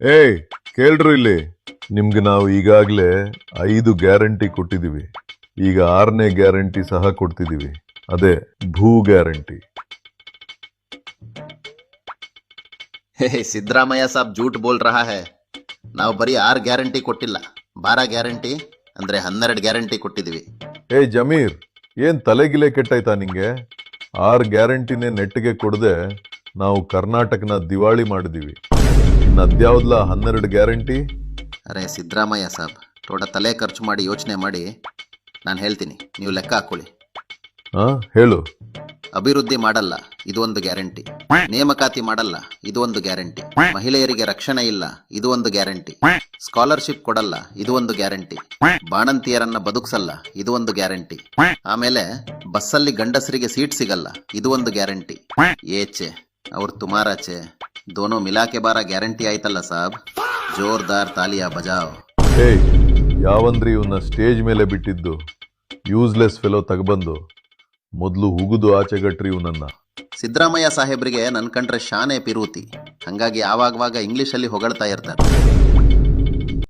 ಏಯ್ ಕೇಳ್ರು ಇಲ್ಲಿ. ನಿಮ್ಗೆ ನಾವು ಈಗಾಗಲೇ 5 ಗ್ಯಾರಂಟಿ ಕೊಟ್ಟಿದ್ದೀವಿ. ಈಗ 6ನೇ ಗ್ಯಾರಂಟಿ ಸಹ ಕೊಡ್ತಿದ್ದೀವಿ. ಅದೇ ಭೂ ಗ್ಯಾರಂಟಿ. ಸಿದ್ದರಾಮಯ್ಯ ಸಾಬ್ ಜೂಟ್ ಬೋಲ್ ರಹಾ ಹೈ. ನಾವು ಬರೀ 6 ಗ್ಯಾರಂಟಿ ಕೊಟ್ಟಿಲ್ಲ, 12 ಗ್ಯಾರಂಟಿ ಅಂದ್ರೆ 12 ಗ್ಯಾರಂಟಿ ಕೊಟ್ಟಿದ್ದೀವಿ. ಏಯ್ ಜಮೀರ್, ಏನ್ ತಲೆಗಿಲೆ ಕೆಟ್ಟಾಯ್ತಾ ನಿಂಗೆ? 6 ಗ್ಯಾರಂಟಿನೇ ನೆಟ್ಟಿಗೆ ಕೊಡದೆ ನಾವು ಕರ್ನಾಟಕನ ದಿವಾಳಿ ಮಾಡಿದೀವಿ. ಇನ್ನು ಅದ್ಯಾವ್ದಲ್ಲ 12 ಗ್ಯಾರಂಟಿ? ಅರೆ ಸಿದ್ದರಾಮಯ್ಯ ಸಾಬ್, ಥೋಡ ತಲೆ ಖರ್ಚು ಮಾಡಿ ಯೋಚನೆ ಮಾಡಿ ನಾನು ಹೇಳ್ತೀನಿ, ನೀವು ಲೆಕ್ಕ ಹಾಕೊಳ್ಳಿ. ಹಾ ಹೇಳು. ಅಭಿವೃದ್ಧಿ ಮಾಡಲ್ಲ, ಇದು ಒಂದು ಗ್ಯಾರಂಟಿ. ನೇಮಕಾತಿ ಮಾಡಲ್ಲ, ಇದು ಒಂದು ಗ್ಯಾರಂಟಿ. ಮಹಿಳೆಯರಿಗೆ ರಕ್ಷಣೆ ಇಲ್ಲ, ಇದು ಒಂದು ಗ್ಯಾರಂಟಿ. ಸ್ಕಾಲರ್ಶಿಪ್ ಕೊಡಲ್ಲ, ಇದು ಒಂದು ಗ್ಯಾರಂಟಿ. ಬಾಣಂತಿಯರನ್ನ ಬದುಕ್ಸಲ್ಲ, ಇದು ಒಂದು ಗ್ಯಾರಂಟಿ. ಆಮೇಲೆ ಬಸ್ಸಲ್ಲಿ ಗಂಡಸರಿಗೆ ಸೀಟ್ ಸಿಗಲ್ಲ, ಇದು ಒಂದು ಗ್ಯಾರಂಟಿ. ಏಚೆ ಅವ್ರು ತುಮಾರಾಚೆ ದೋನೋ ಮಿಲಾಕೆ ಬಾರ ಗ್ಯಾರಂಟಿ ಆಯ್ತಲ್ಲ ಸಾಬ್. ಜೋರ್ದಾರ್ ತಾಲಿಯಾ ಬಜಾವ್. ಏಯ್ ಯಾವಂದ್ರಿ ಇವನ್ನ ಸ್ಟೇಜ್ ಮೇಲೆ ಬಿಟ್ಟಿದ್ದು? ಯೂಸ್ಲೆಸ್ ಫೆಲೋ ತಗಬಂದು ಮೊದಲು ಹುಗುದು ಆಚೆಗಟ್ರಿ ಇವನನ್ನ. ಸಿದ್ದರಾಮಯ್ಯ ಸಾಹೇಬ್ರಿಗೆ ನನ್ ಕಂಡ್ರೆ ಶಾನೆ ಪಿರೂತಿ, ಹಂಗಾಗಿ ಆವಾಗವಾಗ ಇಂಗ್ಲಿಷಲ್ಲಿ ಹೊಗಳ್ತಾ ಇರ್ತಾರೆ.